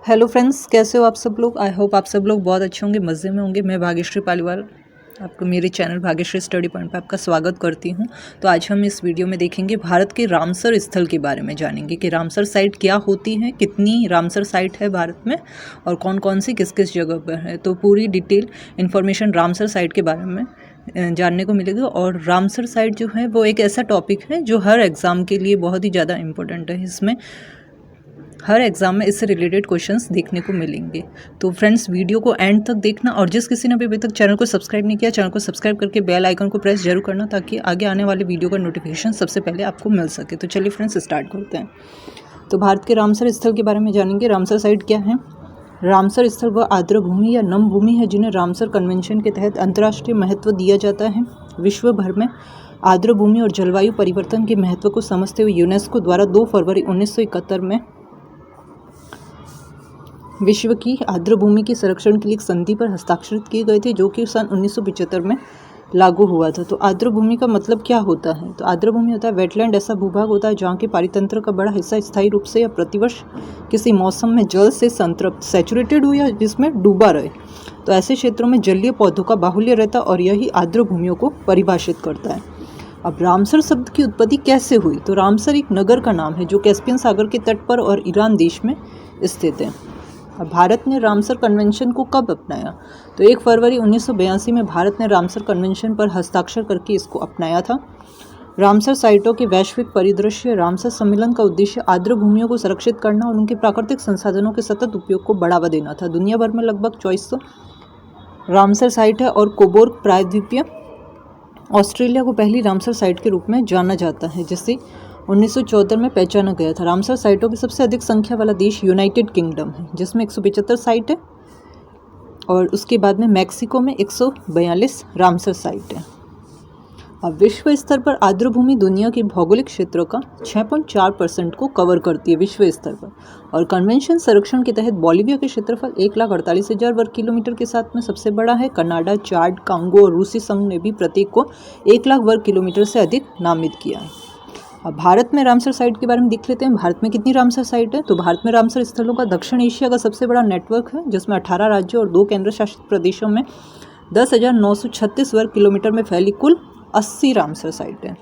Hello friends, कैसे हो आप सब लोग। आई होप आप सब लोग बहुत अच्छे होंगे, मज़े में होंगे। मैं भाग्यश्री पालीवाल आपको मेरे चैनल भाग्यश्री स्टडी पॉइंट पर आपका स्वागत करती हूं। तो आज हम इस वीडियो में देखेंगे भारत के रामसर स्थल के बारे में, जानेंगे कि रामसर साइट क्या होती है, कितनी रामसर साइट है भारत में और कौन कौन सी किस किस जगह पर है। तो पूरी डिटेल इन्फॉर्मेशन रामसर साइट के बारे में जानने को मिलेगी। और रामसर साइट जो है वो एक ऐसा टॉपिक है जो हर एग्ज़ाम के लिए बहुत ही ज़्यादा इम्पोर्टेंट है। इसमें हर एग्ज़ाम में इससे रिलेटेड क्वेश्चंस देखने को मिलेंगे। तो फ्रेंड्स, वीडियो को एंड तक देखना, और जिस किसी ने भी अभी तक चैनल को सब्सक्राइब नहीं किया, चैनल को सब्सक्राइब करके बेल आइकन को प्रेस जरूर करना, ताकि आगे आने वाले वीडियो का नोटिफिकेशन सबसे पहले आपको मिल सके। तो चलिए फ्रेंड्स, स्टार्ट करते हैं। तो भारत के रामसर स्थल के बारे में जानेंगे। रामसर साइट क्या है। रामसर स्थल वह आर्द्र भूमि या नम भूमि है जिन्हें रामसर कन्वेंशन के तहत अंतर्राष्ट्रीय महत्व दिया जाता है। विश्व भर में आर्द्र भूमि और जलवायु परिवर्तन के महत्व को समझते हुए यूनेस्को द्वारा 2 फरवरी 1971 में विश्व की आर्द्र भूमि के संरक्षण के लिए एक संधि पर हस्ताक्षरित किए गए थे, जो कि सन 1975 में लागू हुआ था। तो आर्द्र भूमि का मतलब क्या होता है। तो आर्द्र भूमि होता है वेटलैंड, ऐसा भूभाग होता है जहाँ के पारितंत्र का बड़ा हिस्सा स्थायी रूप से या प्रतिवर्ष किसी मौसम में जल से संतृप्त सैचुरेटेड हो या जिसमें डूबा रहे। तो ऐसे क्षेत्रों में जलीय पौधों का बाहुल्य रहता और यही आर्द्र भूमियों को परिभाषित करता है। अब रामसर शब्द की उत्पत्ति कैसे हुई। तो रामसर एक नगर का नाम है जो कैस्पियन सागर के तट पर और ईरान देश में स्थित है। अब भारत ने रामसर कन्वेंशन को कब अपनाया। तो 1 फरवरी 1982 में भारत ने रामसर कन्वेंशन पर हस्ताक्षर करके इसको अपनाया था। रामसर साइटों के वैश्विक परिदृश्य। रामसर सम्मेलन का उद्देश्य आर्द्र भूमियों को संरक्षित करना और उनके प्राकृतिक संसाधनों के सतत उपयोग को बढ़ावा देना था। दुनिया भर में लगभग 2400 रामसर साइट है और कोबोर्ग प्रायद्वीपीय ऑस्ट्रेलिया को पहली रामसर साइट के रूप में जाना जाता है, जिसे 1974 में पहचाना गया था। रामसर साइटों की सबसे अधिक संख्या वाला देश यूनाइटेड किंगडम है, जिसमें 175 साइट है, और उसके बाद में मैक्सिको में 142 रामसर साइट है। अब विश्व स्तर पर आर्द्र भूमि दुनिया के भौगोलिक क्षेत्र का 6.4% को कवर करती है विश्व स्तर पर। और कन्वेंशन संरक्षण के तहत बोलिविया के क्षेत्रफल 1,48,000 वर्ग किलोमीटर के साथ में सबसे बड़ा है। कनाडा, चाड, कांगो और रूसी संघ ने भी प्रत्येक को 1 लाख वर्ग किलोमीटर से अधिक नामित किया है। अब भारत में रामसर साइट के बारे में देख लेते हैं। भारत में कितनी रामसर साइट है। तो भारत में रामसर स्थलों का दक्षिण एशिया का सबसे बड़ा नेटवर्क है, जिसमें 18 राज्यों और 2 केंद्र शासित प्रदेशों में 10,936 वर्ग किलोमीटर में फैली कुल 80 रामसर साइट है।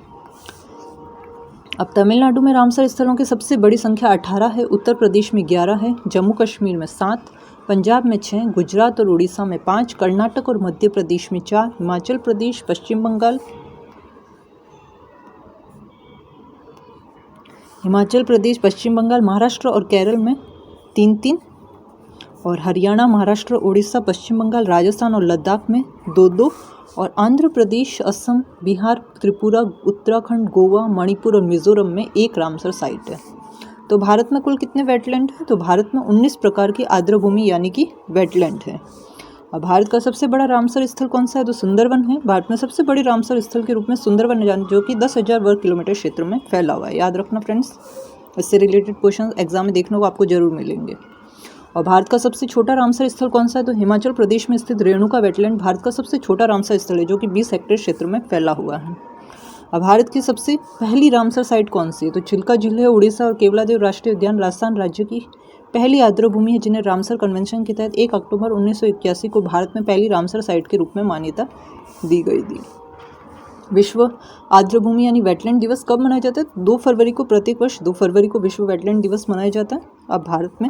अब तमिलनाडु में रामसर स्थलों की सबसे बड़ी संख्या 18 है, उत्तर प्रदेश में 11 है, जम्मू कश्मीर में 7, पंजाब में 6, गुजरात और उड़ीसा में 5, कर्नाटक और मध्य प्रदेश में 4, हिमाचल प्रदेश, पश्चिम बंगाल, महाराष्ट्र और केरल में 3-3, और हरियाणा, महाराष्ट्र, उड़ीसा, पश्चिम बंगाल, राजस्थान और लद्दाख में 2-2, और आंध्र प्रदेश, असम, बिहार, त्रिपुरा, उत्तराखंड, गोवा, मणिपुर और मिजोरम में 1 रामसर साइट है। तो भारत में कुल कितने वेटलैंड हैं। तो भारत में 19 प्रकार की आर्द्र भूमि यानी कि वेटलैंड है। अब भारत का सबसे बड़ा रामसर स्थल कौन सा है। तो सुंदरवन है। भारत में सबसे बड़ी रामसर स्थल के रूप में सुंदरवन है, जो कि 10,000 वर्ग किलोमीटर क्षेत्र में फैला हुआ है। याद रखना फ्रेंड्स, इससे रिलेटेड क्वेश्चन एग्जाम में देखने को आपको जरूर मिलेंगे। और भारत का सबसे छोटा रामसर स्थल कौन सा है। तो हिमाचल प्रदेश में स्थित रेणुका वेटलैंड भारत का सबसे छोटा रामसर स्थल है, जो कि 20 हेक्टेयर क्षेत्र में फैला हुआ है। अब भारत की सबसे पहली रामसर साइट कौन सी है। तो चिल्का झील है, उड़ीसा और केवलादेव राष्ट्रीय उद्यान राजस्थान राज्य की पहली आर्द्र भूमि है, जिन्हें रामसर कन्वेंशन के तहत 1 अक्टूबर 1981 को भारत में पहली रामसर साइट के रूप में मान्यता दी गई थी। विश्व आर्द्र भूमि यानी वेटलैंड दिवस कब मनाया जाता है। 2 फरवरी को। प्रत्येक वर्ष 2 फरवरी को विश्व वेटलैंड दिवस मनाया जाता है। अब भारत में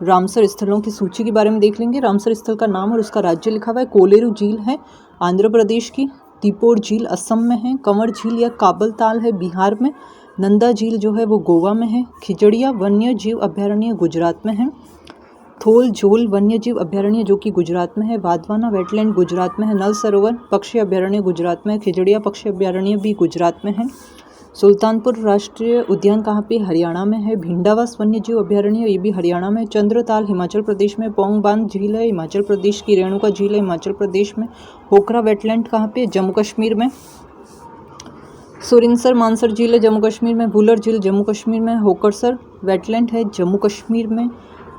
रामसर स्थलों की सूची के बारे में देख लेंगे। रामसर स्थल का नाम और उसका राज्य लिखा हुआ है। कोलेरू झील है आंध्र प्रदेश की, तीपोर झील असम में है, कंवर झील या काबल ताल है बिहार में, नंदा झील जो है वो गोवा में है, खिजड़िया वन्य जीव अभयारण्य गुजरात में है, थोल झोल वन्य जीव अभयारण्य जो कि गुजरात में है, वाधवाना वेटलैंड गुजरात में है, नल सरोवर पक्षी अभयारण्य गुजरात में है, खिजड़िया पक्षी अभयारण्य भी गुजरात में है, सुल्तानपुर राष्ट्रीय उद्यान कहाँ पे, हरियाणा में है, भिंडावास वन्य जीव अभयारण्य ये भी हरियाणा में, चंद्रताल हिमाचल प्रदेश में, पोंग बांध झील है हिमाचल प्रदेश की, रेणुका झील है हिमाचल प्रदेश में, होकरा वेटलैंड कहाँ पे, जम्मू कश्मीर में, सुरिनसर मानसर झील है जम्मू कश्मीर में, भूलर झील जम्मू कश्मीर में, होकरसर वेटलैंड है जम्मू कश्मीर में,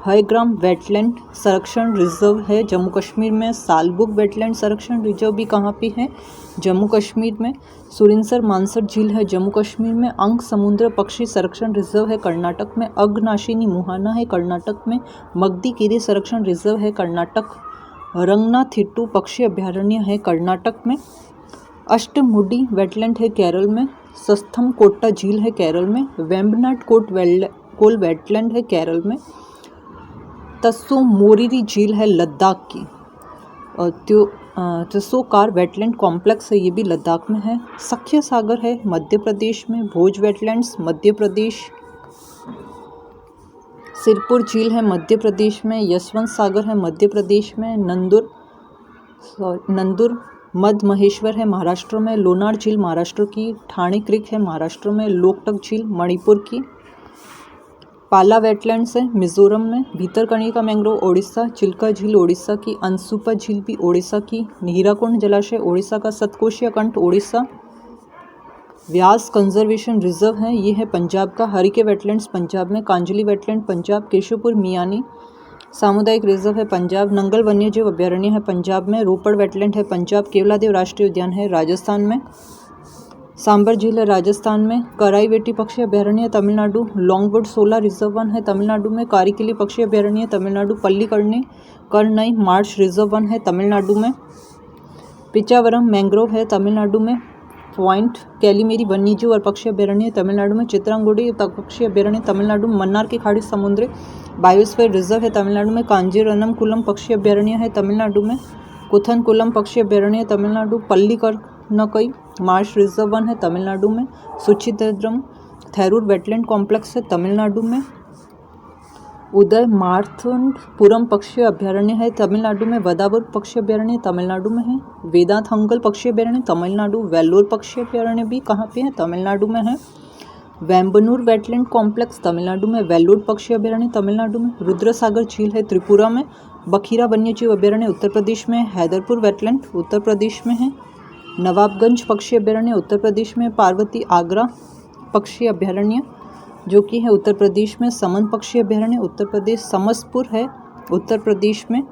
हाईग्राम वेटलैंड संरक्षण रिजर्व है जम्मू कश्मीर में। सालबुग वेटलैंड संरक्षण रिजर्व भी कहाँ पे है? जम्मू कश्मीर में। सुरिनसर मानसर झील है जम्मू कश्मीर में। अंक समुद्र पक्षी संरक्षण रिजर्व है कर्नाटक में। अगनाशिनी मुहाना है कर्नाटक में। मगधीगिरी संरक्षण रिजर्व है कर्नाटक। रंगनाथिट्टू पक्षी अभयारण्य है कर्नाटक में। अष्टमुडी वेटलैंड है केरल में। सस्थम कोट्टा झील है केरल में। वेम्बनाड कोल वेटलैंड है केरल में। तस्सो मोरिरी झील है लद्दाख की। और त्योसोकार वेटलैंड कॉम्प्लेक्स है, ये भी लद्दाख में है। सख्य सागर है मध्य प्रदेश में। भोज वेटलैंड्स मध्य प्रदेश। सिरपुर झील है मध्य प्रदेश में। यशवंत सागर है मध्य प्रदेश में। नंदुर मध्य महेश्वर है महाराष्ट्र में। लोनार झील महाराष्ट्र की। ठाणे क्रिक है महाराष्ट्र में। लोकटक झील मणिपुर की। पाला वेटलैंड्स है मिजोरम में। भीतरकनिका मैंग्रोव ओडिशा। चिल्का झील ओडिशा की। अंसुपा झील भी ओडिशा की। हीराकुंड जलाशय ओडिशा का। सतकोशिया कंठ ओडिशा। व्यास कंजर्वेशन रिजर्व है, ये है पंजाब का। हरिके वेटलैंड्स पंजाब में। कांजली वेटलैंड पंजाब। केशवपुर मियानी सामुदायिक रिजर्व है पंजाब। नंगल वन्यजीव अभयारण्य है पंजाब में। रोपड़ वेटलैंड है पंजाब। केवलादेव राष्ट्रीय उद्यान है राजस्थान में। सांबर झील है राजस्थान में। कराईवेटी पक्षी अभयारण्य है तमिलनाडु। लॉन्गवुड सोला रिजर्व वन है तमिलनाडु में। कारिकिली पक्षी अभयारण्य है Tamil Nadu. Karnai Marsh reserve one है तमिलनाडु में। पिचावरम मैंग्रोव है तमिलनाडु में। पॉइंट कैलीमेरी वन्यजीव और पक्षी अभयारण्य है तमिलनाडु में। चित्रांगुडी पक्षी अभयारण्य तमिलनाडु में। मन्नार की खाड़ी समुद्री बायोस्फीयर रिजर्व है तमिलनाडु में। कांजीरनम कुलम पक्षी अभयारण्य है तमिलनाडु में। कुथन कुलम पक्षी अभयारण्य है तमिलनाडु। पल्लीकरनकई मार्श रिजर्व वन है तमिलनाडु में। सुचित्रम थैरूर वेटलैंड कॉम्प्लेक्स है तमिलनाडु में। उदय मार्थपुरम पक्षी अभयारण्य है तमिलनाडु में। वदावुर पक्षी अभयारण्य तमिलनाडु में है। वेदांतहंगल पक्षी अभयारण्य तमिलनाडु। वेल्लोर पक्षी अभयारण्य भी कहाँ पे है? तमिलनाडु में है। वेम्बनूर वेटलैंड कॉम्प्लेक्स तमिलनाडु में। वेल्लोर पक्षी अभयारण्य तमिलनाडु में। रुद्रसागर झील है त्रिपुरा में। बखीरा वन्यजीव अभयारण्य उत्तर प्रदेश में। हैदरपुर वेटलैंड उत्तर प्रदेश में है। नवाबगंज पक्षी अभयारण्य उत्तर प्रदेश में। पार्वती आगरा पक्षी अभयारण्य जो कि है उत्तर प्रदेश में। समन पक्षी अभयारण्य उत्तर प्रदेश। समसपुर है उत्तर प्रदेश में।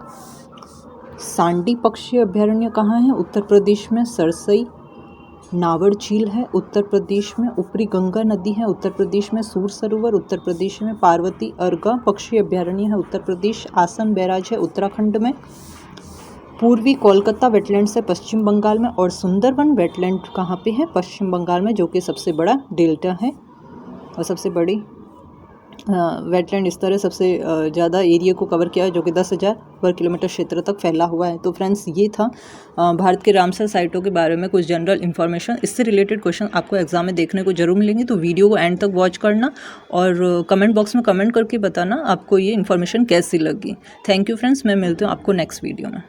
सांडी पक्षी अभयारण्य कहाँ है? उत्तर प्रदेश में। सरसई नावर झील है उत्तर प्रदेश में। ऊपरी गंगा नदी है उत्तर प्रदेश में। सूर सरोवर उत्तर प्रदेश में। पार्वती अर्गा पक्षी अभयारण्य है उत्तर प्रदेश। आसम बैराज है उत्तराखंड में। पूर्वी कोलकाता वेटलैंड्स है पश्चिम बंगाल में। और सुंदरवन वेटलैंड कहाँ पे है? पश्चिम बंगाल में, जो कि सबसे बड़ा डेल्टा है और सबसे बड़ी वेटलैंड इस तरह सबसे ज़्यादा एरिया को कवर किया है, जो कि 10,000 वर्ग किलोमीटर क्षेत्र तक फैला हुआ है। तो फ्रेंड्स, ये था भारत के रामसर साइटों के बारे में कुछ जनरल इन्फॉर्मेशन। इससे रिलेटेड क्वेश्चन आपको एग्जाम में देखने को जरूर मिलेंगे, तो वीडियो को एंड तक वॉच करना और कमेंट बॉक्स में कमेंट करके बताना आपको ये इन्फॉर्मेशन कैसी लगी। थैंक यू फ्रेंड्स, मैं मिलती हूँ आपको नेक्स्ट वीडियो में।